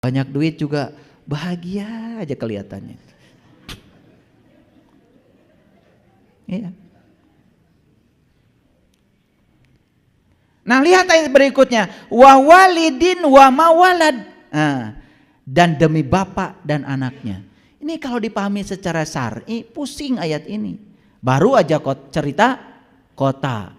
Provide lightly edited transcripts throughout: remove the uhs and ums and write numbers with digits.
Banyak duit juga bahagia aja kelihatannya. Iya. Nah, lihat ayat berikutnya, wa walidin wa mawalad. Dan demi bapak dan anaknya. Ini kalau dipahami secara syar'i pusing ayat ini. Baru aja cerita kota.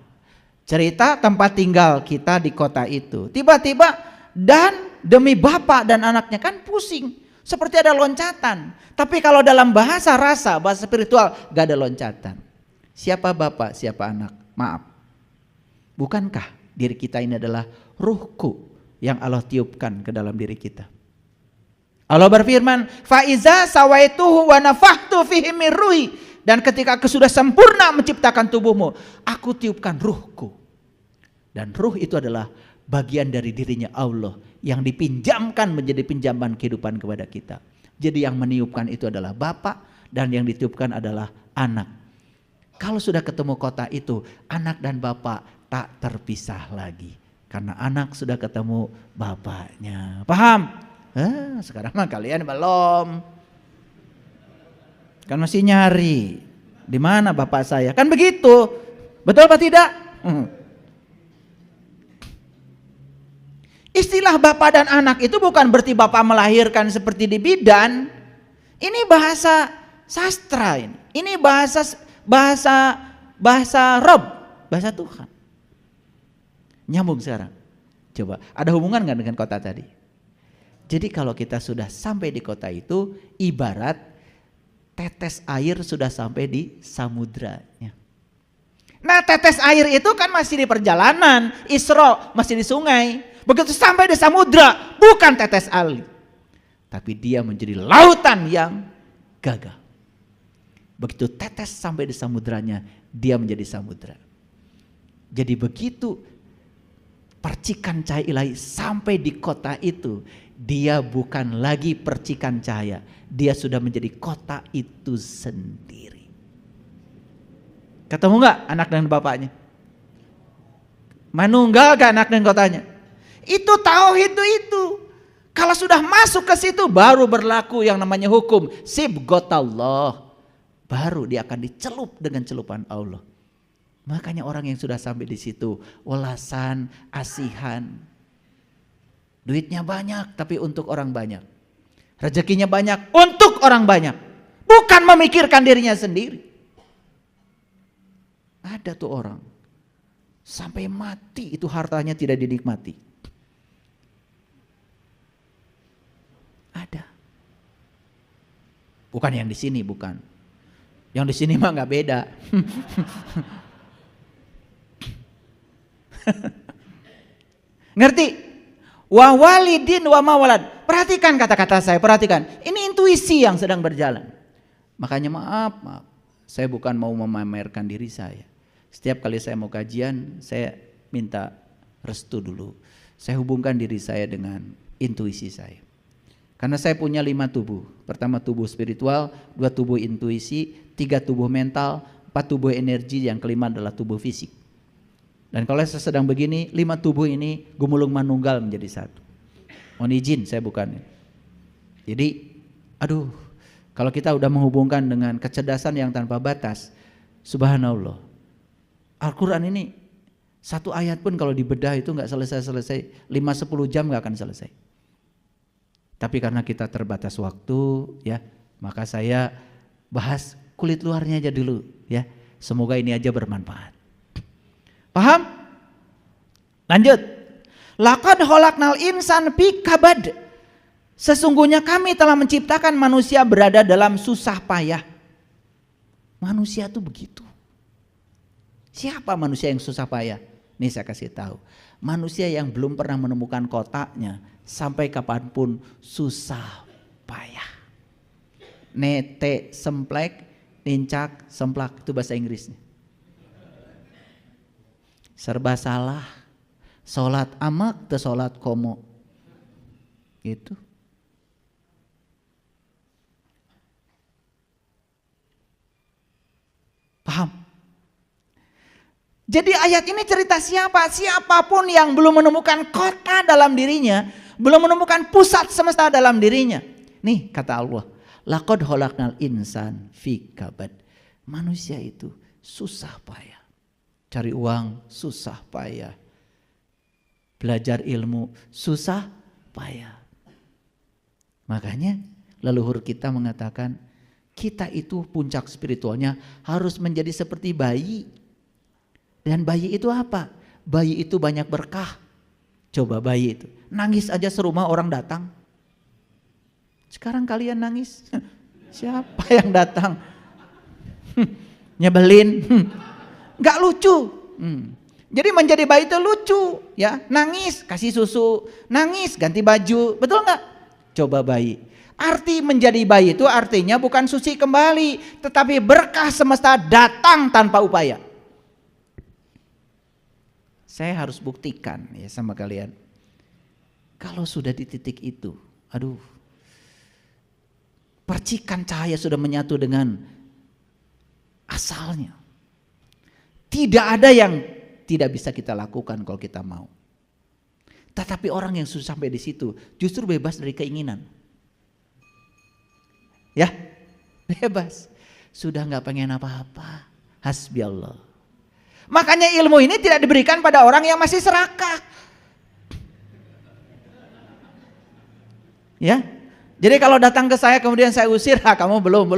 Cerita tempat tinggal kita di kota itu. Tiba-tiba dan demi bapak dan anaknya, kan pusing. Seperti ada loncatan. Tapi kalau dalam bahasa rasa, bahasa spiritual, gak ada loncatan. Siapa bapak, siapa anak? Maaf. Bukankah diri kita ini adalah ruhku yang Allah tiupkan ke dalam diri kita? Allah berfirman, fa iza sawaituhu wa nafakhtu fihi min ruhi, dan ketika aku sudah sempurna menciptakan tubuhmu, aku tiupkan ruhku. Dan ruh itu adalah bagian dari dirinya Allah yang dipinjamkan menjadi pinjaman kehidupan kepada kita. Jadi yang meniupkan itu adalah bapak dan yang ditiupkan adalah anak. Kalau sudah ketemu kota itu, anak dan bapak tak terpisah lagi. Karena anak sudah ketemu bapaknya. Paham? Sekarang mah kalian belum. Kan masih nyari. Di mana bapak saya? Kan begitu. Betul apa tidak? Istilah bapak dan anak itu bukan berarti bapak melahirkan seperti di bidan. Ini bahasa sastra ini. Ini bahasa Rob, bahasa Tuhan. Nyambung sekarang. Coba, ada hubungan nggak dengan kota tadi? Jadi kalau kita sudah sampai di kota itu, ibarat tetes air sudah sampai di samudranya. Nah, tetes air itu kan masih di perjalanan, Isra masih di sungai. Begitu sampai di samudra, bukan tetes air, tapi dia menjadi lautan yang gagah. Begitu tetes sampai di samudranya, dia menjadi samudra. Jadi begitu percikan cahaya ilahi sampai di kota itu, dia bukan lagi percikan cahaya, dia sudah menjadi kota itu sendiri. Ketemu gak anak dan bapaknya? Manunggal gak anak dan kotanya? Itu tauhid itu. Kalau sudah masuk ke situ baru berlaku yang namanya hukum sibghatallah. Baru dia akan dicelup dengan celupan Allah. Makanya orang yang sudah sampai di situ, welasan, asihan, duitnya banyak tapi untuk orang banyak, rezekinya banyak untuk orang banyak, bukan memikirkan dirinya sendiri. Ada tuh orang sampai mati itu hartanya tidak dinikmati. Ada. Bukan yang di sini, bukan. Yang di sini mah nggak beda. Ngerti? Wa walidin wa mawalad. Perhatikan kata-kata saya, perhatikan. Ini intuisi yang sedang berjalan. Makanya maaf, saya bukan mau memamerkan diri saya. Setiap kali saya mau kajian, saya minta restu dulu. Saya hubungkan diri saya dengan intuisi saya. Karena saya punya 5 tubuh. Pertama tubuh spiritual, 2 tubuh intuisi, 3 tubuh mental, 4 tubuh energi, yang kelima adalah tubuh fisik. Dan kalau saya sedang begini, 5 tubuh ini gumulung manunggal menjadi 1. Mohon izin, saya bukan. Jadi, kalau kita udah menghubungkan dengan kecerdasan yang tanpa batas, subhanallah. Al-Quran ini 1 ayat pun kalau dibedah itu gak selesai-selesai, 5-10 jam gak akan selesai. Tapi karena kita terbatas waktu, ya, maka saya bahas kulit luarnya aja dulu, ya. Semoga ini aja bermanfaat. Paham? Lanjut. Laqad khalaqnal insan fi kabad. Sesungguhnya kami telah menciptakan manusia berada dalam susah payah. Manusia tuh begitu. Siapa manusia yang susah payah? Nih saya kasih tahu. Manusia yang belum pernah menemukan kotaknya, sampai kapanpun susah payah. Nete semplek, nincak, semplak, itu bahasa Inggrisnya. Serba salah, sholat amak te sholat komo, gitu. Paham? Jadi ayat ini cerita siapa? Siapapun yang belum menemukan kota dalam dirinya, belum menemukan pusat semesta dalam dirinya. Nih kata Allah, laqad khalaqnal insan fi kabad. Manusia itu susah payah. Cari uang susah payah. Belajar ilmu susah payah. Makanya leluhur kita mengatakan kita itu puncak spiritualnya harus menjadi seperti bayi. Dan bayi itu apa? Bayi itu banyak berkah. Coba bayi itu nangis aja serumah orang datang. Sekarang kalian nangis, siapa yang datang? Nyebelin, nggak lucu. Jadi menjadi bayi itu lucu, ya. Nangis kasih susu, nangis ganti baju, betul nggak? Coba bayi. Arti menjadi bayi itu artinya bukan suci kembali, tetapi berkah semesta datang tanpa upaya. Saya harus buktikan ya sama kalian. Kalau sudah di titik itu, aduh. Percikan cahaya sudah menyatu dengan asalnya. Tidak ada yang tidak bisa kita lakukan kalau kita mau. Tetapi orang yang sudah sampai di situ justru bebas dari keinginan. Ya, bebas. Sudah nggak pengen apa-apa. Hasbi Allah. Makanya ilmu ini tidak diberikan pada orang yang masih serakah. Ya. Jadi kalau datang ke saya kemudian saya usir, kamu belum,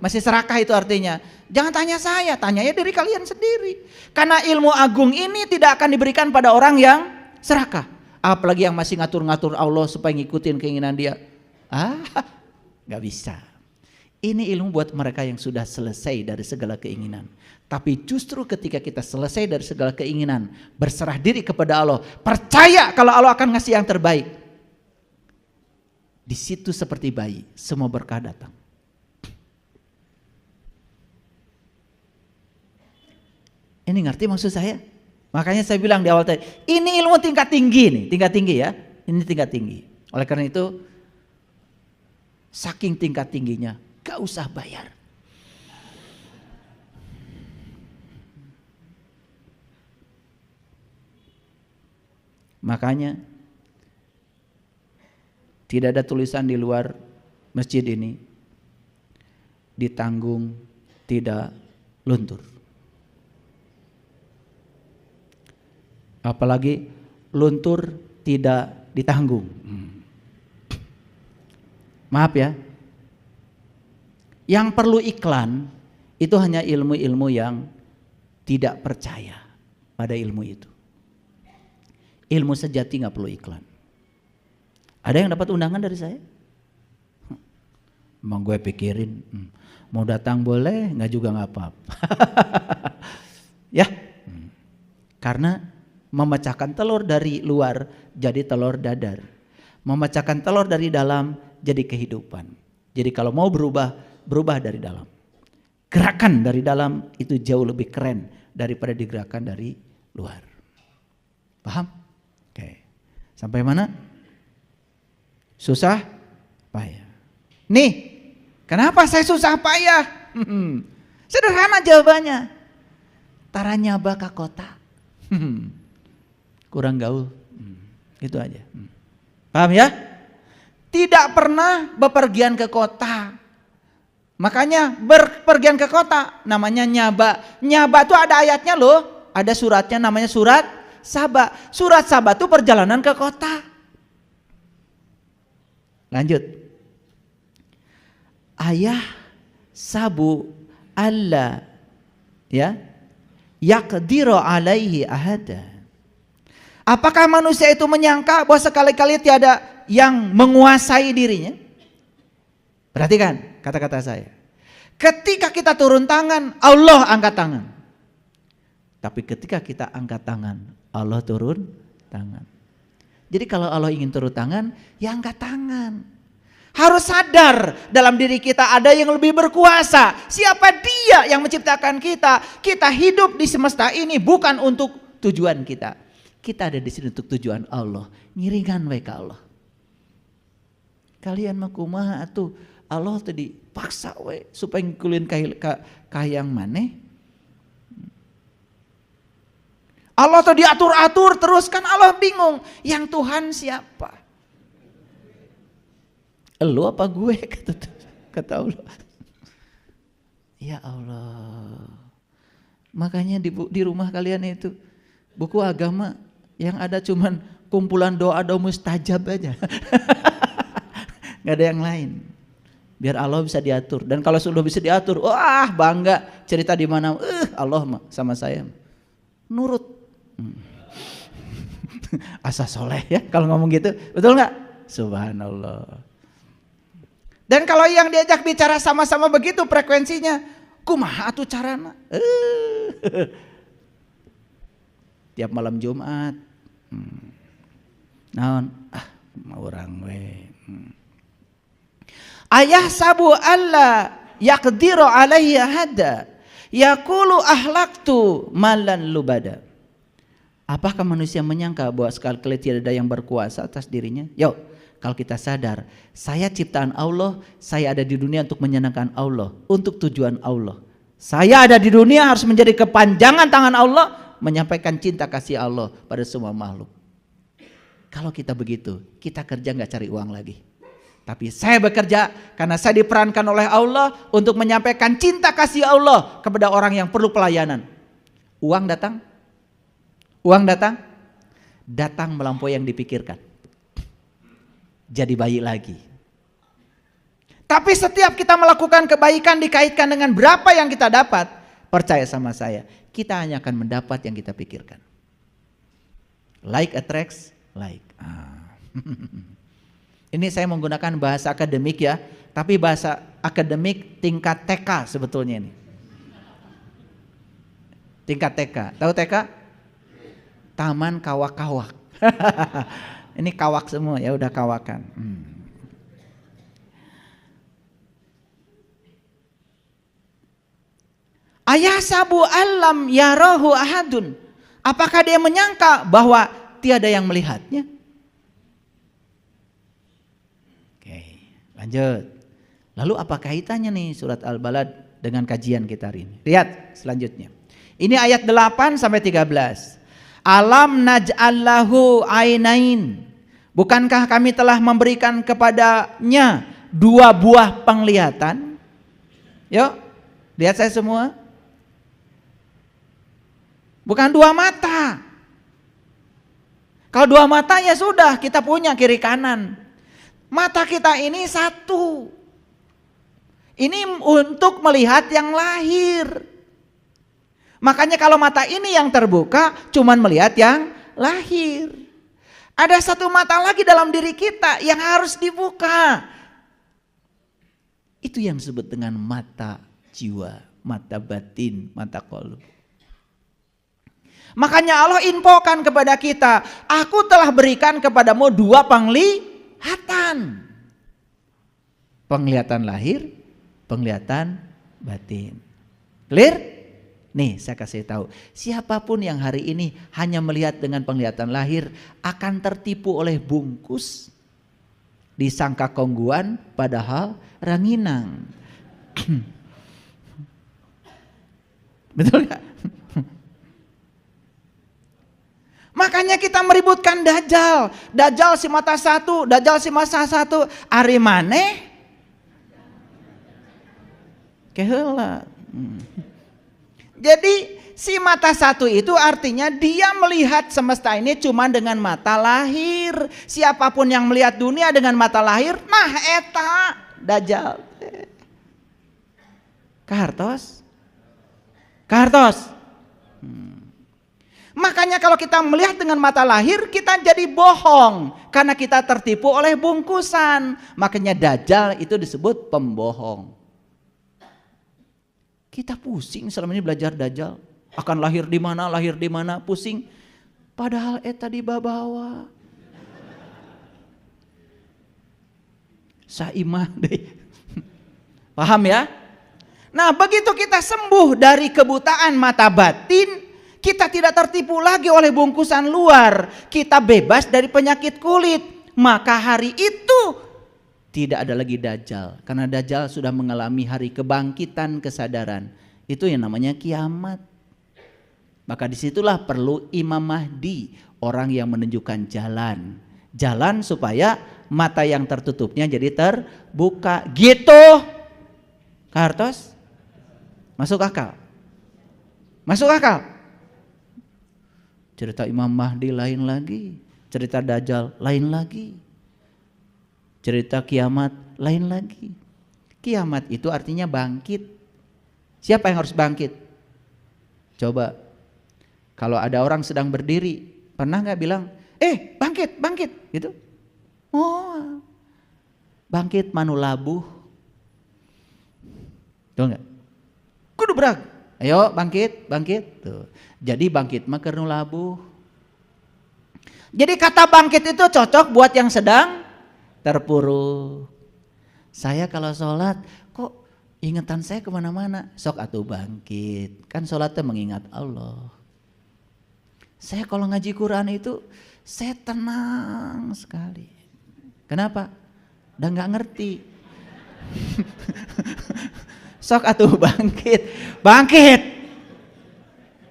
masih serakah itu artinya. Jangan tanya saya, tanyanya diri kalian sendiri. Karena ilmu agung ini tidak akan diberikan pada orang yang serakah. Apalagi yang masih ngatur-ngatur Allah supaya ngikutin keinginan dia. Gak bisa. Ini ilmu buat mereka yang sudah selesai dari segala keinginan. Tapi justru ketika kita selesai dari segala keinginan, berserah diri kepada Allah, percaya kalau Allah akan ngasih yang terbaik. Di situ seperti bayi, semua berkah datang. Ini ngerti maksud saya? Makanya saya bilang di awal tadi, ini ilmu tingkat tinggi nih, tingkat tinggi ya. Ini tingkat tinggi. Oleh karena itu, saking tingkat tingginya, gak usah bayar. Makanya tidak ada tulisan di luar masjid ini, ditanggung tidak luntur. Apalagi luntur tidak ditanggung. Maaf ya. Yang perlu iklan itu hanya ilmu-ilmu yang tidak percaya pada ilmu itu. Ilmu sejati gak perlu iklan. Ada yang dapat undangan dari saya? Emang gue pikirin, mau datang boleh, nggak juga nggak apa-apa. Ya, karena memecahkan telur dari luar jadi telur dadar, memecahkan telur dari dalam jadi kehidupan. Jadi kalau mau berubah, berubah dari dalam. Gerakan dari dalam itu jauh lebih keren daripada digerakkan dari luar. Paham? Oke. Sampai mana? Susah payah. Nih, kenapa saya susah payah? Sederhana jawabannya. Tara nyaba ke kota. Kurang gaul. Itu aja. Paham ya? Tidak pernah bepergian ke kota. Makanya berpergian ke kota namanya nyaba. Nyaba itu ada ayatnya loh. Ada suratnya namanya surat Saba. Surat Saba itu perjalanan ke kota. Lanjut. Ayah sabu alla ya yaqdiru alaihi ahada. Apakah manusia itu menyangka bahwa sekali-kali tiada yang menguasai dirinya? Perhatikan kata-kata saya. Ketika kita turun tangan, Allah angkat tangan. Tapi ketika kita angkat tangan, Allah turun tangan. Jadi kalau Allah ingin turun tangan, ya angkat tangan. Harus sadar dalam diri kita ada yang lebih berkuasa. Siapa dia yang menciptakan kita? Kita hidup di semesta ini bukan untuk tujuan kita. Kita ada di sini untuk tujuan Allah. Ngiringan wae ka Allah. Kalian mah kumaha atuh? Allah tadi paksa we supaya ngkulin kahayang maneh. Allah tuh diatur-atur terus kan Allah bingung. Yang Tuhan siapa? Elu apa gue? Kata Allah. Ya Allah. Makanya di rumah kalian itu buku agama yang ada cuman kumpulan doa mustajab aja. Gak ada yang lain. Biar Allah bisa diatur. Dan kalau sudah bisa diatur, wah bangga. Cerita di mana, Allah sama saya nurut. Asa soleh ya kalau ngomong gitu, betul nggak? Subhanallah. Dan kalau yang diajak bicara sama-sama begitu frekuensinya, kumaha atuh carana? Tiap malam Jumat, naon? Mau orang we. Ayah sabu Allah yaqdiru alaihi hada yaqulu ahlaktu malan lubada. Apakah manusia menyangka bahwa sekali tidak ada yang berkuasa atas dirinya? Yuk, kalau kita sadar, saya ciptaan Allah, saya ada di dunia untuk menyenangkan Allah, untuk tujuan Allah. Saya ada di dunia harus menjadi kepanjangan tangan Allah, menyampaikan cinta kasih Allah pada semua makhluk. Kalau kita begitu, kita kerja nggak cari uang lagi. Tapi saya bekerja karena saya diperankan oleh Allah untuk menyampaikan cinta kasih Allah kepada orang yang perlu pelayanan. Uang datang? Uang datang? Datang melampaui yang dipikirkan. Jadi baik lagi. Tapi setiap kita melakukan kebaikan dikaitkan dengan berapa yang kita dapat, percaya sama saya, kita hanya akan mendapat yang kita pikirkan. Like attracts like. Ini saya menggunakan bahasa akademik ya, tapi bahasa akademik tingkat TK sebetulnya ini. Tingkat TK, tahu TK? Taman kawak-kawak. Ini kawak semua ya, udah kawakan. Ayah sabu alam yarahu ahadun. Apakah dia menyangka bahwa tiada yang melihatnya? Lanjut. Lalu apa kaitannya nih surat Al-Balad dengan kajian kita hari ini? Lihat selanjutnya. Ini ayat 8 sampai 13. Alam naj'allahu ainain. Bukankah kami telah memberikan kepadanya 2 buah penglihatan? Yuk, lihat saya semua. Bukan 2 mata. Kalau 2 mata ya sudah, kita punya kiri kanan. Mata kita ini 1. Ini untuk melihat yang lahir. Makanya kalau mata ini yang terbuka, cuman melihat yang lahir. Ada 1 mata lagi dalam diri kita yang harus dibuka. Itu yang disebut dengan mata jiwa, mata batin, mata qalb. Makanya Allah infokan kepada kita, aku telah berikan kepadamu 2 penglihatan. Penglihatan lahir, penglihatan batin. Clear? Nih saya kasih tahu, siapapun yang hari ini hanya melihat dengan penglihatan lahir akan tertipu oleh bungkus, disangka kongguan padahal ranginang. Betul gak? Makanya kita meributkan Dajjal. Dajjal si mata 1, Dajjal si mata 1. Ari maneh keheula. Jadi si mata 1 itu artinya dia melihat semesta ini cuma dengan mata lahir. Siapapun yang melihat dunia dengan mata lahir, nah eta Dajjal. Kahartos? Kahartos? Makanya kalau kita melihat dengan mata lahir, kita jadi bohong karena kita tertipu oleh bungkusan. Makanya Dajjal itu disebut pembohong. Kita pusing selama ini belajar Dajjal, akan lahir di mana, pusing. Padahal eta di babawa. Saimah deh. Paham ya? Nah, begitu kita sembuh dari kebutaan mata batin, kita tidak tertipu lagi oleh bungkusan luar. Kita bebas dari penyakit kulit. Maka hari itu tidak ada lagi Dajjal. Karena Dajjal sudah mengalami hari kebangkitan kesadaran. Itu yang namanya kiamat. Maka disitulah perlu Imam Mahdi. Orang yang menunjukkan jalan. Jalan supaya mata yang tertutupnya jadi terbuka. Gitu. Kartos? Masuk akal? Masuk akal? Cerita Imam Mahdi lain lagi, cerita Dajjal lain lagi, cerita kiamat lain lagi. Kiamat itu artinya bangkit. Siapa yang harus bangkit? Coba, kalau ada orang sedang berdiri, pernah nggak bilang, bangkit, bangkit, gitu? Oh, bangkit manu labuh, tuh nggak? Kudu berag, ayo bangkit, bangkit. Tuh. Jadi bangkit mah keur nu labuh. Jadi kata bangkit itu cocok buat yang sedang terpuruk. Saya kalau sholat kok ingatan saya kemana-mana, sok atuh bangkit. Kan sholatnya mengingat Allah. Saya kalau ngaji Quran itu saya tenang sekali. Kenapa? Udah nggak ngerti. Sok atuh bangkit, bangkit.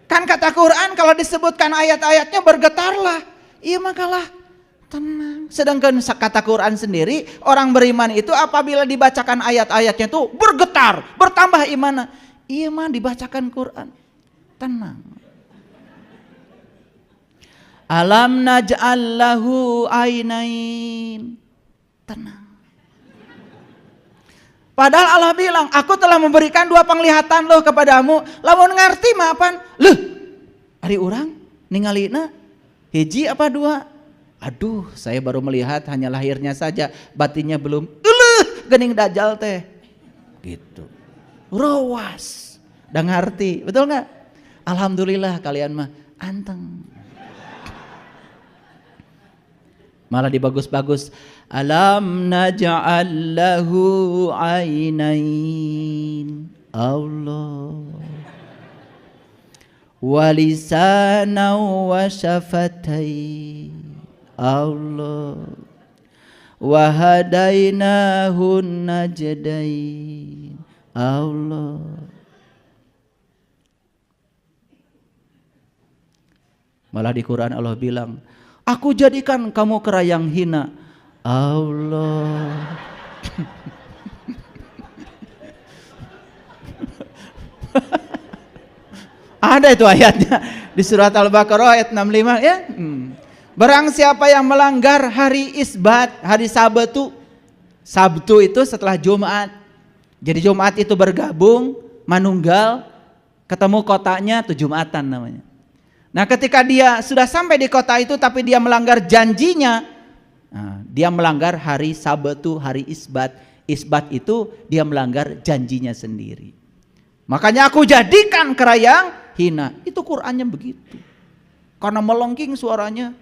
Kan kata Quran kalau disebutkan ayat-ayatnya bergetarlah. Iya makalah tenang. Sedangkan kata Quran sendiri, orang beriman itu apabila dibacakan ayat-ayatnya tuh bergetar, bertambah iman. Iya mah dibacakan Quran, tenang. Alam naj'al lahu ainain, tenang. Padahal Allah bilang, aku telah memberikan 2 penglihatan loh kepadamu. Lamun ngerti mah apaan? Leuh, ari urang ningalina hiji apa 2? Aduh, saya baru melihat hanya lahirnya saja, batinnya belum. Gening Dajjal teh. Gitu. Rawas. Udah ngerti, betul nggak? Alhamdulillah kalian mah anteng. Malah dibagus-bagus. Alam naj'al lahu ainain. Allah. Walisana wa syafatain. Allah. Wa hadainahun najdain. Allah. Malah di Quran Allah bilang, aku jadikan kamu kera yang hina. Allah. Ada itu ayatnya di surat Al-Baqarah ayat 65 ya. Barang siapa yang melanggar hari Isbat, hari Sabtu. Sabtu itu setelah Jumat. Jadi Jumat itu bergabung, manunggal, ketemu kotanya tuh Jumatan namanya. Nah, ketika dia sudah sampai di kota itu tapi dia melanggar janjinya, dia melanggar hari Sabtu, hari Isbat. Isbat itu dia melanggar janjinya sendiri. Makanya aku jadikan kera yang hina. Itu Qur'annya begitu. Karena melengking suaranya.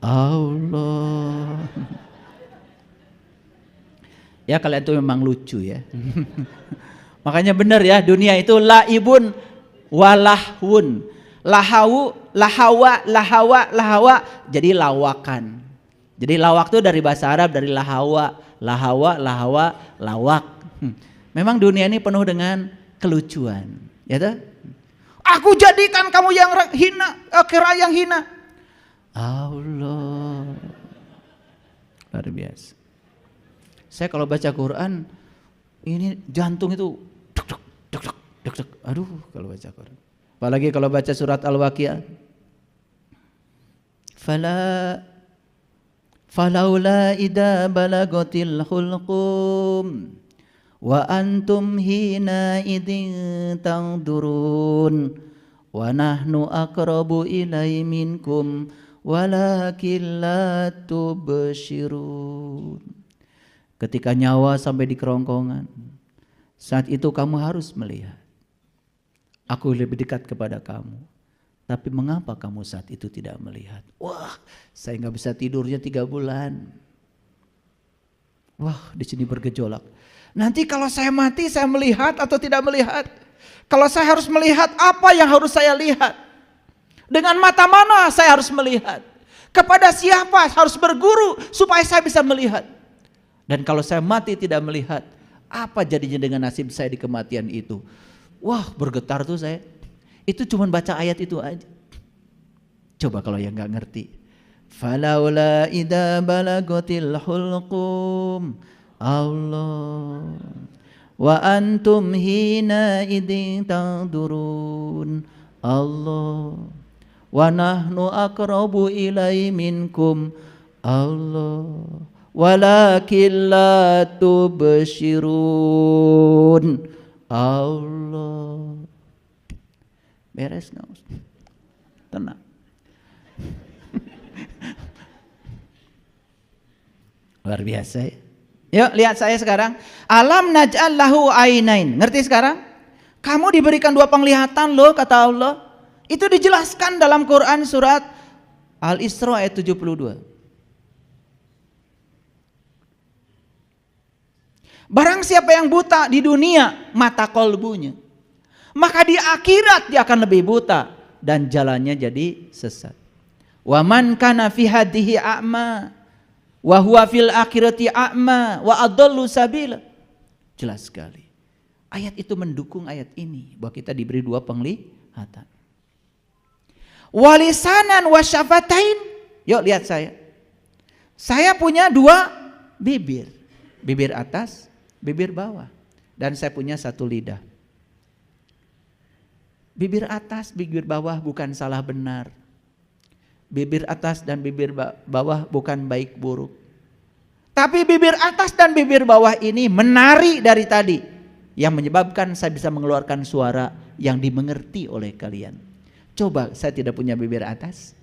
Allah. Ya kalian itu memang lucu ya. Makanya benar ya, dunia itu laibun walahwun. Lahawa. Jadi lawakan. Jadi lawak itu dari bahasa Arab, dari lahawa, lawak. Memang dunia ini penuh dengan kelucuan, ya toh? Aku jadikan kamu yang hina, kera yang hina. Allah, luar biasa. Saya kalau baca Quran, ini jantung itu deg. Aduh, kalau baca Quran. Apalagi kalau baca surat Al-Waqiah. Falaula idza balagatil hulqum wa antum hina idzin tangdurun wa nahnu aqrabu ilai minkum walakin la tubsyirun. Ketika nyawa sampai di kerongkongan, saat itu kamu harus melihat aku lebih dekat kepada kamu. Tapi mengapa kamu saat itu tidak melihat? Wah, saya nggak bisa tidurnya 3 bulan. Wah, di sini bergejolak. Nanti kalau saya mati, saya melihat atau tidak melihat? Kalau saya harus melihat, apa yang harus saya lihat? Dengan mata mana saya harus melihat? Kepada siapa harus berguru supaya saya bisa melihat? Dan kalau saya mati tidak melihat, apa jadinya dengan nasib saya di kematian itu? Wah, bergetar tuh saya. Itu cuma baca ayat itu aja. Coba kalau yang nggak ngerti, Falaula idza balagatil hulqum Allah wa antum hina idin tadurun Allah wa nahnu aqrabu ilai minkum Allah walakin la tubshirun Allah. Beres nggak? Tenang. Luar biasa ya. Yuk lihat saya sekarang. Alam naj'al lahu ainain. Ngerti sekarang? Kamu diberikan dua penglihatan loh kata Allah. Itu dijelaskan dalam Quran surat Al-Isra ayat 72. Barang siapa yang buta di dunia mata kolbunya, maka di akhirat dia akan lebih buta dan jalannya jadi sesat. Wa man kana fi hadhihi a'ma wa huwa fil akhirati a'ma wa adallu sabila. Jelas sekali. Ayat itu mendukung ayat ini bahwa kita diberi dua penglihatan. Walisanan wa syafatain. Yuk lihat saya. Saya punya dua bibir. Bibir atas, bibir bawah. Dan saya punya satu lidah. Bibir atas, bibir bawah bukan salah benar. Bibir atas dan bibir bawah bukan baik buruk. Tapi bibir atas dan bibir bawah ini menari dari tadi. Yang menyebabkan saya bisa mengeluarkan suara yang dimengerti oleh kalian. Coba saya tidak punya bibir atas.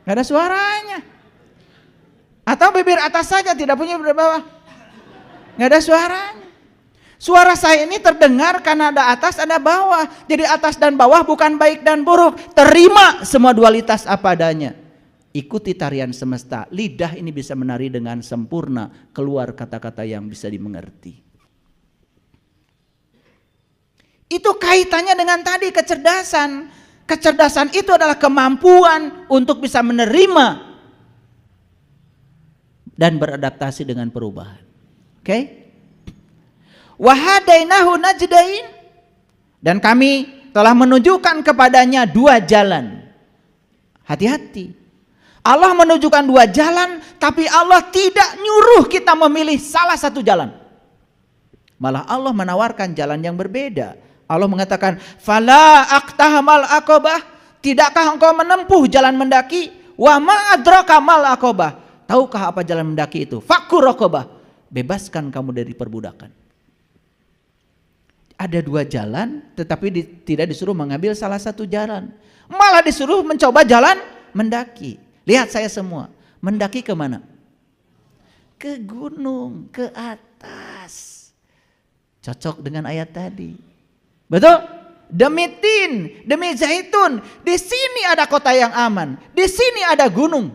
Gak ada suaranya. Atau bibir atas saja tidak punya bibir bawah. Gak ada suaranya. Suara saya ini terdengar karena ada atas ada bawah. Jadi atas dan bawah bukan baik dan buruk. Terima semua dualitas apa adanya. Ikuti tarian semesta. Lidah ini bisa menari dengan sempurna. Keluar kata-kata yang bisa dimengerti. Itu kaitannya dengan tadi kecerdasan. Kecerdasan itu adalah kemampuan untuk bisa menerima dan beradaptasi dengan perubahan. Oke? Wahadainahu najdain, dan kami telah menunjukkan kepadanya dua jalan. Hati-hati. Allah menunjukkan dua jalan, tapi Allah tidak nyuruh kita memilih salah satu jalan. Malah Allah menawarkan jalan yang berbeda. Allah mengatakan, "Fala aqtahamal aqabah." Tidakkah engkau menempuh jalan mendaki? Wa ma adraka mal aqabah. Tahukah apa jalan mendaki itu? Fakkur raqabah. Bebaskan kamu dari perbudakan. Ada dua jalan, tetapi tidak disuruh mengambil salah satu jalan. Malah disuruh mencoba jalan mendaki. Lihat saya semua. Mendaki ke mana? Ke gunung, ke atas. Cocok dengan ayat tadi. Betul? Demi tin, demi zaitun. Di sini ada kota yang aman. Di sini ada gunung.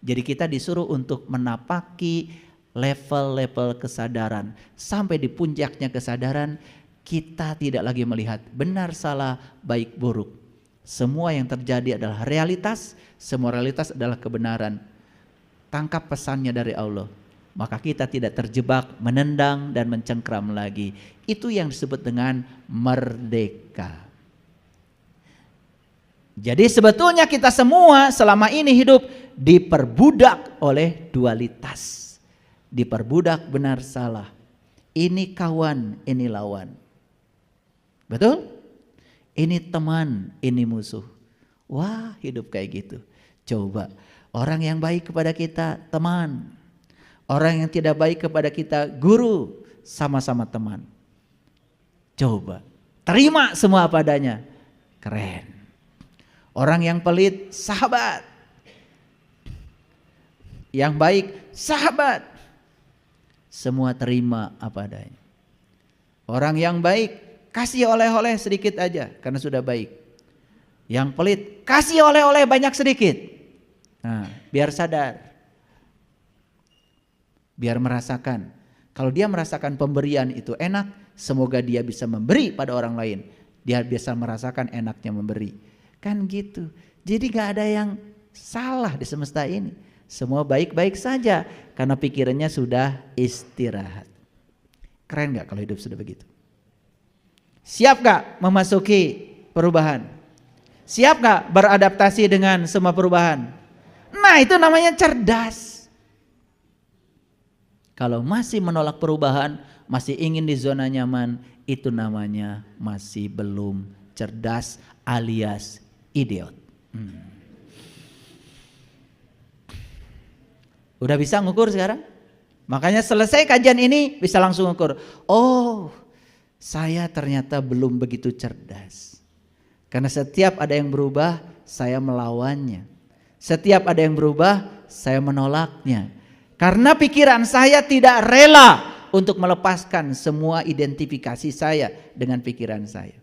Jadi kita disuruh untuk menapaki level-level kesadaran. Sampai di puncaknya kesadaran, kita tidak lagi melihat benar salah, baik buruk. Semua yang terjadi adalah realitas. Semua realitas adalah kebenaran. Tangkap pesannya dari Allah. Maka kita tidak terjebak, menendang dan mencengkram lagi. Itu yang disebut dengan merdeka. Jadi sebetulnya kita semua selama ini hidup diperbudak oleh dualitas. Diperbudak benar salah. Ini kawan, ini lawan. Betul? Ini teman, ini musuh. Wah, hidup kayak gitu. Coba, orang yang baik kepada kita teman. Orang yang tidak baik kepada kita guru, sama-sama teman. Coba, terima semua apa adanya. Keren. Orang yang pelit, sahabat. Yang baik, sahabat. Semua terima apa adanya. Orang yang baik, kasih oleh-oleh sedikit aja karena sudah baik. Yang pelit, kasih oleh-oleh banyak sedikit. Nah, biar sadar. Biar merasakan. Kalau dia merasakan pemberian itu enak, semoga dia bisa memberi pada orang lain. Dia bisa merasakan enaknya memberi. Kan gitu. Jadi gak ada yang salah di semesta ini. Semua baik-baik saja karena pikirannya sudah istirahat. Keren gak kalau hidup sudah begitu? Siap gak memasuki perubahan? Siap gak beradaptasi dengan semua perubahan? Nah, itu namanya cerdas. Kalau masih menolak perubahan, masih ingin di zona nyaman, itu namanya masih belum cerdas alias idiot. Udah bisa ngukur sekarang? Makanya selesai kajian ini bisa langsung ngukur. Oh, saya ternyata belum begitu cerdas. Karena setiap ada yang berubah, saya melawannya. Setiap ada yang berubah, saya menolaknya. Karena pikiran saya tidak rela untuk melepaskan semua identifikasi saya dengan pikiran saya.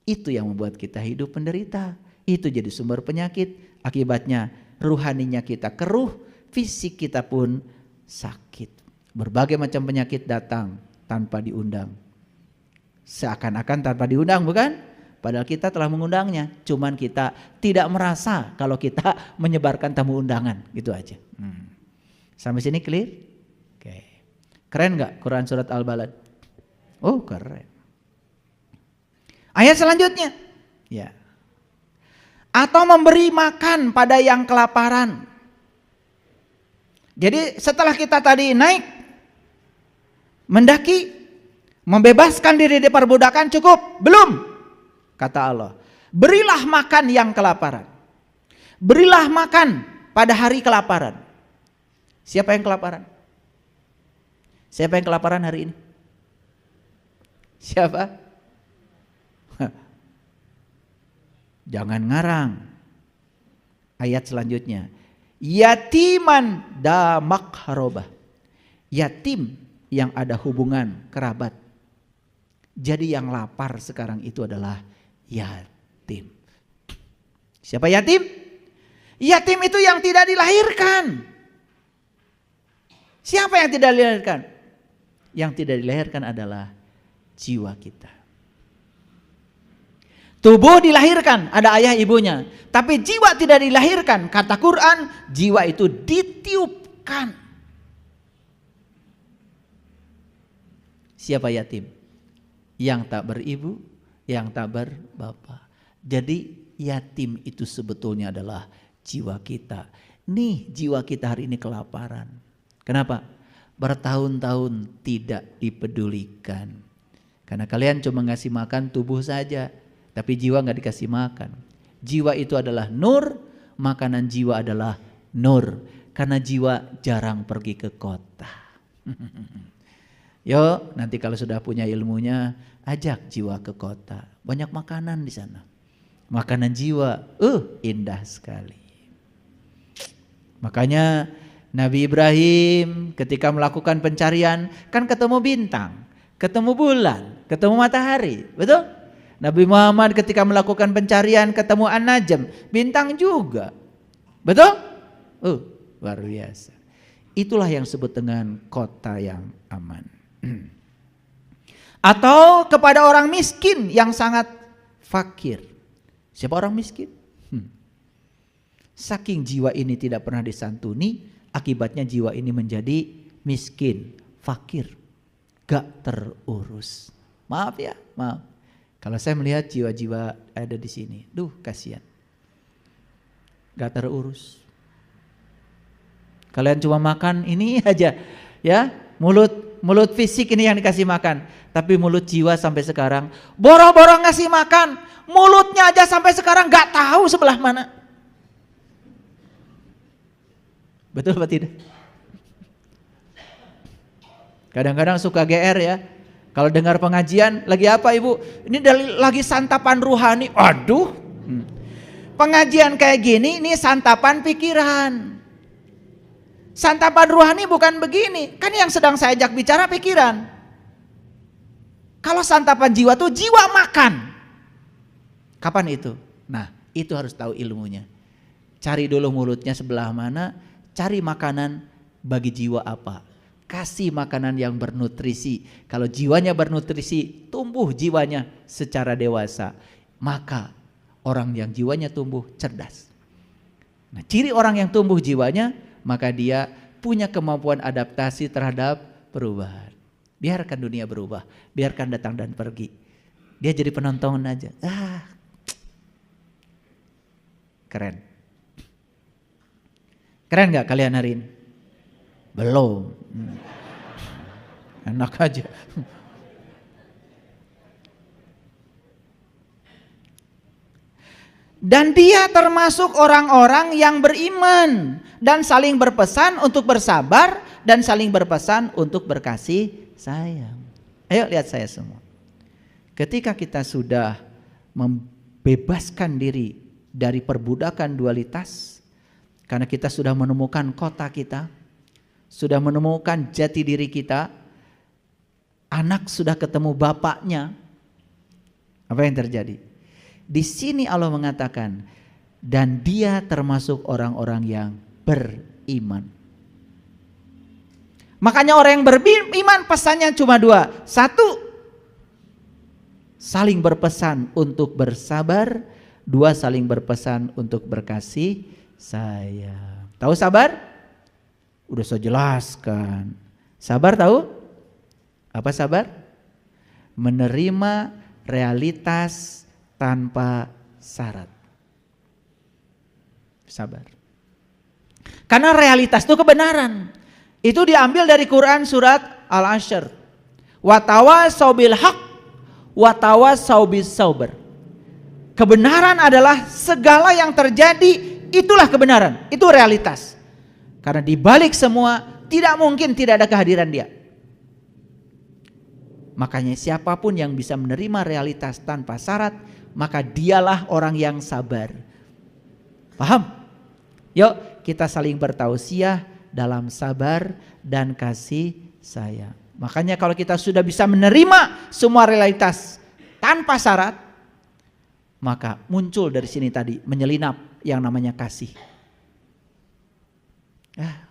Itu yang membuat kita hidup menderita. Itu jadi sumber penyakit. Akibatnya ruhaninya kita keruh, fisik kita pun sakit. Berbagai macam penyakit datang tanpa diundang. Seakan-akan tanpa diundang, bukan? Padahal kita telah mengundangnya. Cuman kita tidak merasa kalau kita menyebarkan tamu undangan. Gitu aja. Sampai sini clear? Oke. Keren gak Quran surat Al-Balad? Oh, keren. Ayat selanjutnya. Ya. Atau memberi makan pada yang kelaparan. Jadi setelah kita tadi naik, mendaki, membebaskan diri dari perbudakan, cukup? Belum. Kata Allah, berilah makan yang kelaparan. Berilah makan pada hari kelaparan. Siapa yang kelaparan? Siapa yang kelaparan hari ini? Siapa? Jangan ngarang. Ayat selanjutnya. Yatiman da makharobah. Yatim yang ada hubungan kerabat. Jadi yang lapar sekarang itu adalah yatim. Siapa yatim? Yatim itu yang tidak dilahirkan. Siapa yang tidak dilahirkan? Yang tidak dilahirkan adalah jiwa kita. Tubuh dilahirkan, ada ayah ibunya. Tapi jiwa tidak dilahirkan. Kata Quran, jiwa itu ditiupkan. Siapa yatim? Yang tak beribu, yang tak berbapak. Jadi yatim itu sebetulnya adalah jiwa kita. Nih jiwa kita hari ini kelaparan. Kenapa? Bertahun-tahun tidak dipedulikan. Karena kalian cuma ngasih makan tubuh saja, tapi jiwa gak dikasih makan. Jiwa itu adalah nur, makanan jiwa adalah nur. Karena jiwa jarang pergi ke kota. Yuk nanti kalau sudah punya ilmunya, ajak jiwa ke kota. Banyak makanan di sana. Makanan jiwa, indah sekali. Makanya Nabi Ibrahim ketika melakukan pencarian kan ketemu bintang, ketemu bulan, ketemu matahari, betul? Nabi Muhammad ketika melakukan pencarian ketemu An-Najm, bintang juga, betul? Luar biasa. Itulah yang disebut dengan kota yang aman. Atau kepada orang miskin yang sangat fakir. Siapa orang miskin? Saking jiwa ini tidak pernah disantuni, akibatnya jiwa ini menjadi miskin, fakir, gak terurus. Maaf ya, maaf. Kalau saya melihat jiwa-jiwa ada di sini, kasihan, gak terurus. Kalian cuma makan ini aja, ya, mulut fisik ini yang dikasih makan, tapi mulut jiwa sampai sekarang boro-boro ngasih makan, mulutnya aja sampai sekarang gak tahu sebelah mana. Betul apa tidak? Kadang-kadang suka GR ya. Kalau dengar pengajian, lagi apa ibu? Ini lagi santapan ruhani. Aduh. Pengajian kayak gini, ini santapan pikiran. Santapan ruhani bukan begini. Kan yang sedang saya ajak bicara pikiran. Kalau santapan jiwa tuh jiwa makan. Kapan itu? Nah, itu harus tahu ilmunya. Cari dulu mulutnya sebelah mana. Cari makanan bagi jiwa apa? Kasih makanan yang bernutrisi. Kalau jiwanya bernutrisi, tumbuh jiwanya secara dewasa. Maka orang yang jiwanya tumbuh cerdas. Nah, ciri orang yang tumbuh jiwanya, maka dia punya kemampuan adaptasi terhadap perubahan. Biarkan dunia berubah, biarkan datang dan pergi. Dia jadi penonton aja. Keren. Keren gak kalian hari ini? Belum. Enak aja. Dan dia termasuk orang-orang yang beriman dan saling berpesan untuk bersabar dan saling berpesan untuk berkasih sayang. Ayo lihat saya semua. Ketika kita sudah membebaskan diri dari perbudakan dualitas, karena kita sudah menemukan kota kita, sudah menemukan jati diri kita, anak sudah ketemu bapaknya, apa yang terjadi? Di sini Allah mengatakan, dan dia termasuk orang-orang yang beriman. Makanya orang yang beriman pesannya cuma dua. Satu, saling berpesan untuk bersabar. Dua, saling berpesan untuk berkasih sayang. Tahu sabar? Udah saya jelaskan. Sabar tahu? Apa sabar? Menerima realitas tanpa syarat. Sabar. Karena realitas itu kebenaran. Itu diambil dari Quran surat Al-Ashr. Wa tawasau bil haq wa tawasau bis sabr. Kebenaran adalah segala yang terjadi, itulah kebenaran. Itu realitas. Karena di balik semua tidak mungkin tidak ada kehadiran Dia. Makanya siapapun yang bisa menerima realitas tanpa syarat, maka dialah orang yang sabar. Paham? Yuk kita saling bertausiah dalam sabar dan kasih sayang. Makanya kalau kita sudah bisa menerima semua realitas tanpa syarat, maka muncul dari sini tadi menyelinap yang namanya kasih.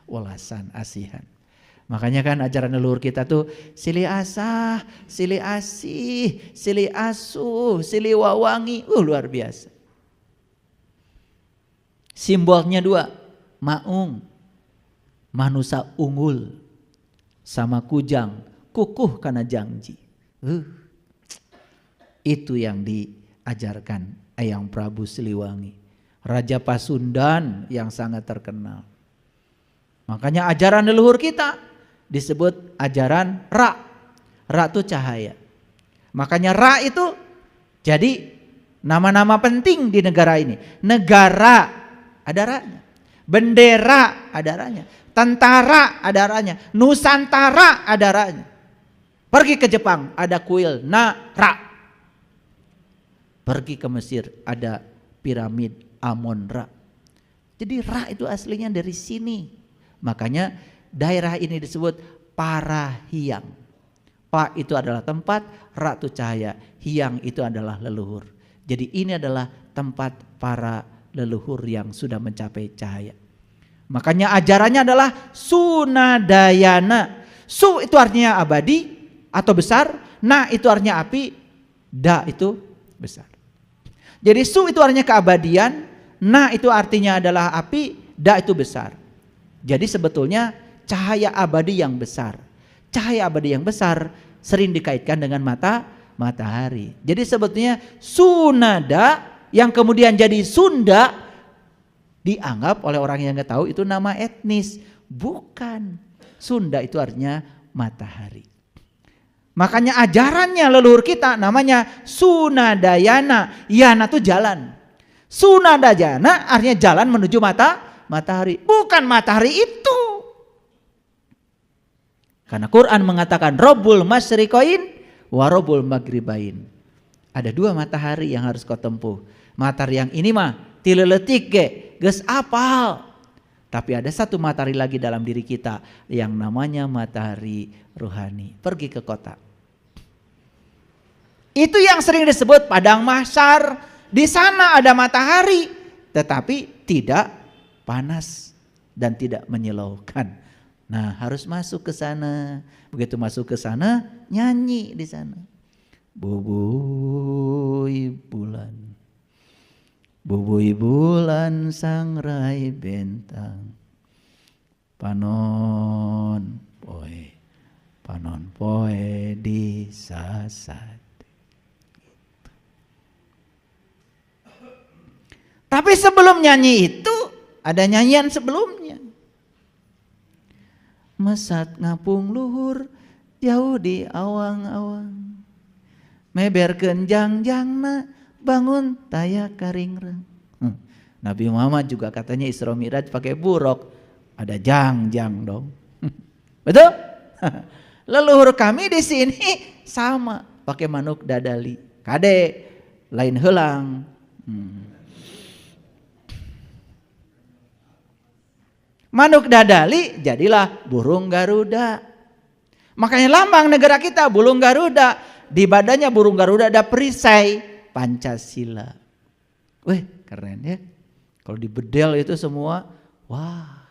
Welasan, asihan. Makanya kan ajaran leluhur kita tuh silih asah, silih asih, silih asuh, silih wawangi. Luar biasa. Simbolnya dua, maung, manusia unggul, sama kujang, kukuh karena janji. Itu yang diajarkan Eyang Prabu Siliwangi, Raja Pasundan yang sangat terkenal. Makanya ajaran leluhur kita disebut ajaran Ra. Ra itu cahaya. Makanya Ra itu jadi nama-nama penting di negara ini. Negara ada Ra-nya. Bendera ada Ra-nya. Tentara ada Ra-nya. Nusantara ada Ra-nya. Pergi ke Jepang ada kuil Na-Ra. Pergi ke Mesir ada piramid Amon-Ra. Jadi Ra itu aslinya dari sini. Makanya daerah ini disebut Parahiang. Pa itu adalah tempat, Ra itu cahaya, Hiang itu adalah leluhur. Jadi ini adalah tempat para leluhur yang sudah mencapai cahaya. Makanya ajarannya adalah Sunadayana. Su itu artinya abadi atau besar, Na itu artinya api, Da itu besar. Jadi Su itu artinya keabadian, Na itu artinya adalah api, Da itu besar. Jadi sebetulnya cahaya abadi yang besar. Cahaya abadi yang besar sering dikaitkan dengan matahari. Jadi sebetulnya Sunada yang kemudian jadi Sunda dianggap oleh orang yang nggak tahu itu nama etnis. Bukan. Sunda itu artinya matahari. Makanya ajarannya leluhur kita namanya Sunadayana. Yana itu jalan. Sunadayana artinya jalan menuju matahari, bukan matahari itu. Karena Quran mengatakan Rabbul Masyriqain wa Rabbul Maghribain. Ada dua matahari yang harus kau tempuh. Matahari yang ini mah tileletik geus apal. Tapi ada satu matahari lagi dalam diri kita yang namanya matahari rohani. Pergi ke kota. Itu yang sering disebut padang mahsyar. Di sana ada matahari, tetapi tidak panas dan tidak menyilaukan. Nah, harus masuk ke sana. Begitu masuk ke sana, nyanyi di sana. Bubui bulan. Bubui bulan sangrai bentang. Panon poe. Panon poe di sasat. Tapi sebelum nyanyi itu ada nyanyian sebelumnya. Mesat ngapung luhur jauh di awang-awang. Meberkeun jangjangna bangun taya karingrang. Nabi Muhammad juga katanya Isra Mi'raj pakai buruk. Ada jangjang dong. Betul? Leluhur kami di sini sama pakai manuk dadali. Kade lain helang. Manuk dadali jadilah burung Garuda. Makanya lambang negara kita burung Garuda. Di badannya burung Garuda ada perisai Pancasila. Wih, keren ya. Kalau dibedel itu semua, wah,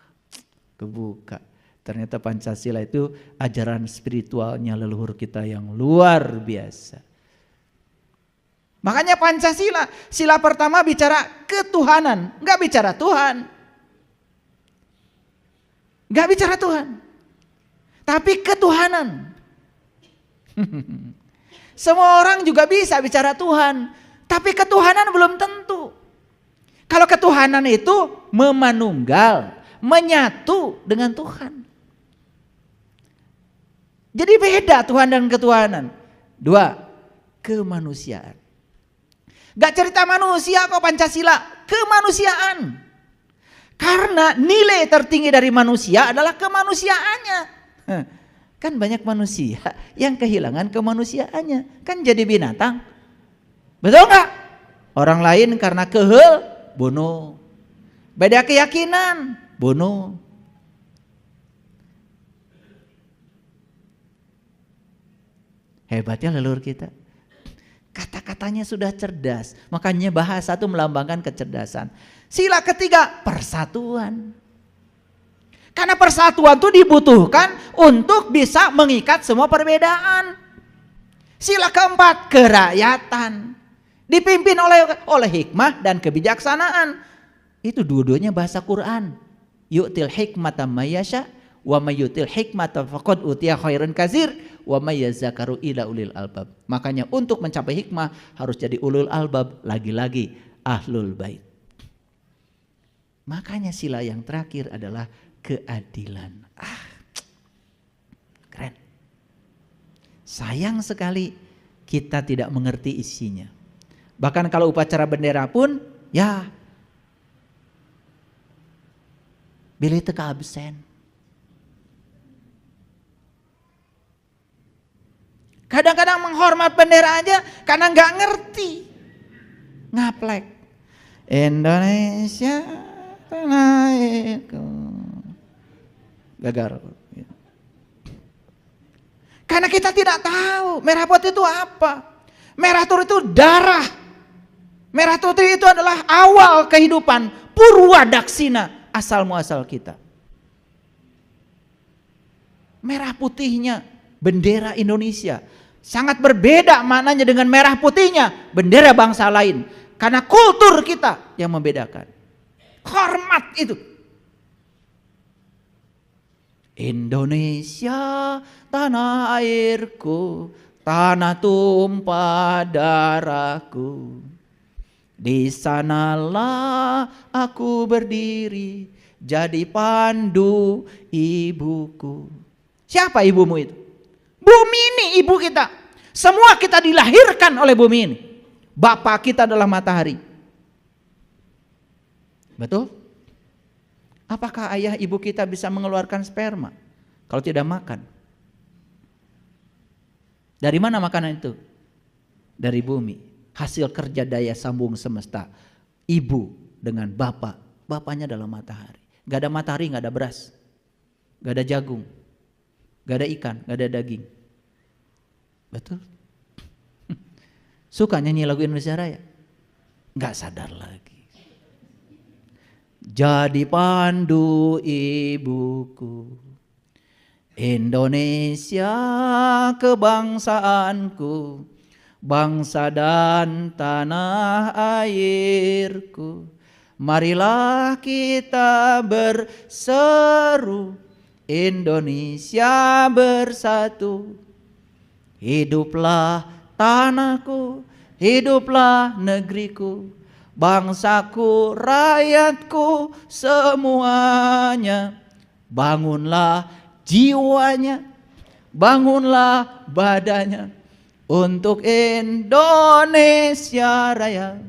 kebuka. Ternyata Pancasila itu ajaran spiritualnya leluhur kita yang luar biasa. Makanya Pancasila, sila pertama bicara ketuhanan, enggak bicara Tuhan. Enggak bicara Tuhan. Tapi ketuhanan. Semua orang juga bisa bicara Tuhan, tapi ketuhanan belum tentu. Kalau ketuhanan itu memanunggal, menyatu dengan Tuhan. Jadi beda Tuhan dan ketuhanan. 2, kemanusiaan. Gak cerita manusia kok Pancasila, kemanusiaan. Karena nilai tertinggi dari manusia adalah kemanusiaannya. Kan banyak manusia yang kehilangan kemanusiaannya, kan jadi binatang. Betul gak? Orang lain karena kehel, bunuh. Beda keyakinan, bunuh. Hebatnya leluhur kita. Kata-katanya sudah cerdas, makanya bahasa itu melambangkan kecerdasan. Sila ketiga, persatuan. Karena persatuan itu dibutuhkan untuk bisa mengikat semua perbedaan. Sila keempat, kerakyatan. Dipimpin oleh hikmah dan kebijaksanaan. Itu dua-duanya bahasa Quran. Yu'til hikmata mayyasha wa mayyutil hikmata faqad utiya khairan katsir wa may yazakaru ila ulil albab. Makanya untuk mencapai hikmah harus jadi ulul albab, lagi-lagi ahlul bait. Makanya sila yang terakhir adalah keadilan. Keren. Sayang sekali kita tidak mengerti isinya. Bahkan kalau upacara bendera pun ya bilih teka absen. Kadang-kadang menghormat bendera aja karena nggak ngerti. Ngaplek. Indonesia tanah airku. Gagal. Karena kita tidak tahu merah putih itu apa. Merah putih itu darah. Merah putih itu adalah awal kehidupan, purwa daksina, asal muasal kita. Merah putihnya bendera Indonesia sangat berbeda maknanya dengan merah putihnya bendera bangsa lain. Karena kultur kita yang membedakan. Hormat itu. Indonesia tanah airku, tanah tumpah darahku. Di sanalah aku berdiri, jadi pandu ibuku. Siapa ibumu itu? Bumi ini ibu kita. Semua kita dilahirkan oleh bumi ini. Bapak kita adalah matahari. Betul? Apakah ayah ibu kita bisa mengeluarkan sperma kalau tidak makan? Dari mana makanan itu? Dari bumi. Hasil kerja daya sambung semesta. Ibu dengan bapak. Bapaknya adalah matahari. Gak ada matahari, gak ada beras. Gak ada jagung. Gak ada ikan, gak ada daging. Betul? Suka nyanyi lagu Indonesia Raya? Gak sadar lagi. Jadi pandu ibuku, Indonesia kebangsaanku, bangsa dan tanah airku. Marilah kita berseru, Indonesia bersatu. Hiduplah tanahku, hiduplah negeriku, bangsaku, rakyatku semuanya. Bangunlah jiwanya, bangunlah badannya untuk Indonesia Raya.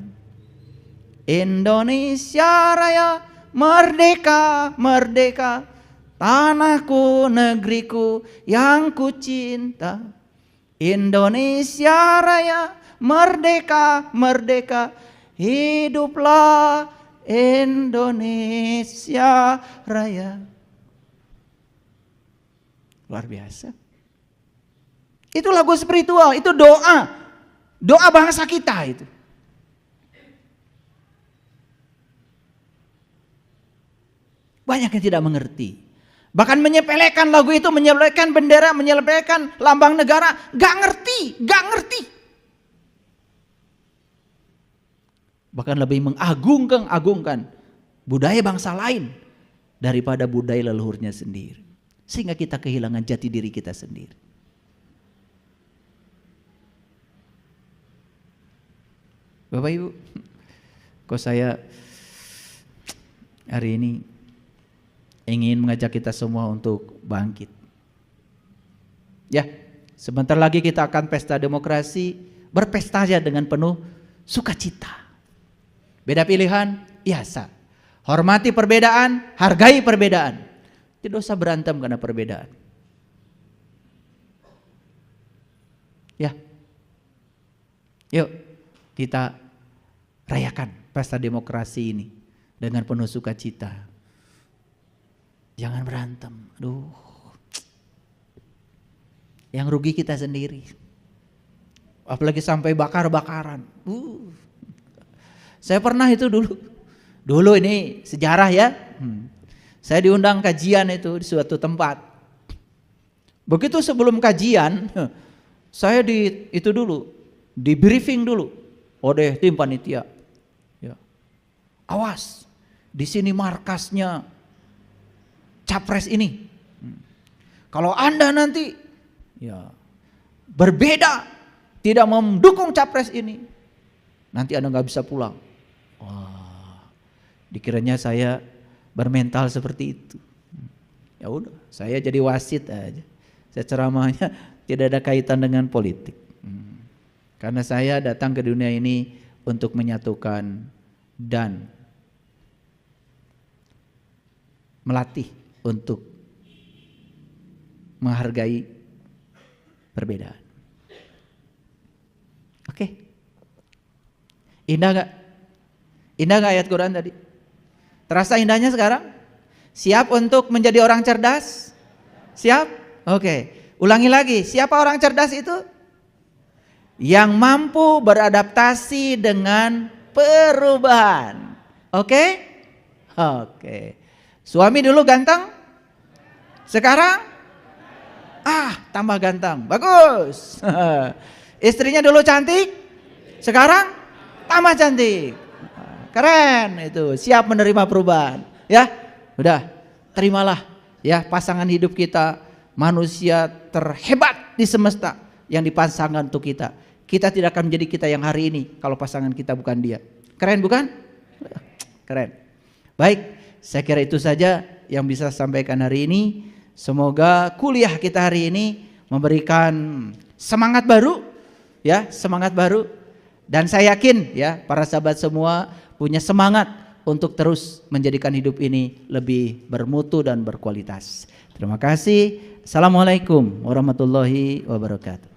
Indonesia Raya, merdeka, merdeka, tanahku, negeriku yang ku cinta. Indonesia Raya, merdeka, merdeka, hiduplah Indonesia Raya. Luar biasa. Itu lagu spiritual, itu doa. Doa bangsa kita itu. Banyak yang tidak mengerti. Bahkan menyepelekan lagu itu, menyepelekan bendera, menyepelekan lambang negara. Gak ngerti, gak ngerti. Bahkan lebih mengagungkan budaya bangsa lain daripada budaya leluhurnya sendiri. Sehingga kita kehilangan jati diri kita sendiri. Bapak Ibu, kok saya hari ini ingin mengajak kita semua untuk bangkit. Ya, sebentar lagi kita akan pesta demokrasi, berpesta saja dengan penuh sukacita. Beda pilihan, iya sah. Hormati perbedaan, hargai perbedaan. Tidak usah berantem karena perbedaan. Ya, yuk kita rayakan pesta demokrasi ini dengan penuh sukacita. Jangan berantem. Aduh, yang rugi kita sendiri. Apalagi sampai bakar-bakaran. Saya pernah itu dulu ini sejarah ya. Saya diundang kajian itu di suatu tempat. Begitu sebelum kajian, saya di briefing dulu oleh tim panitia. Ya. Awas, di sini markasnya capres ini. Kalau Anda nanti ya berbeda, tidak mendukung capres ini, nanti Anda nggak bisa pulang. Wah, dikiranya saya bermental seperti itu. Ya udah, saya jadi wasit aja. Saya ceramahnya tidak ada kaitan dengan politik. Karena saya datang ke dunia ini untuk menyatukan dan melatih untuk menghargai perbedaan. Oke. Indah gak? Indah gak ayat Quran tadi? Terasa indahnya sekarang? Siap untuk menjadi orang cerdas? Siap? Oke. Ulangi lagi, siapa orang cerdas itu? Yang mampu beradaptasi dengan perubahan. Oke? Oke. Suami dulu ganteng? Sekarang? Tambah ganteng. Bagus. Istrinya dulu cantik? Sekarang? Tambah cantik. Keren itu, siap menerima perubahan. Ya, udah, terimalah ya pasangan hidup kita, manusia terhebat di semesta yang dipasangkan untuk kita. Kita tidak akan menjadi kita yang hari ini kalau pasangan kita bukan dia. Keren bukan? Keren. Baik, saya kira itu saja yang bisa saya sampaikan hari ini. Semoga kuliah kita hari ini memberikan semangat baru, ya, semangat baru. Dan saya yakin ya para sahabat semua punya semangat untuk terus menjadikan hidup ini lebih bermutu dan berkualitas. Terima kasih. Assalamualaikum warahmatullahi wabarakatuh.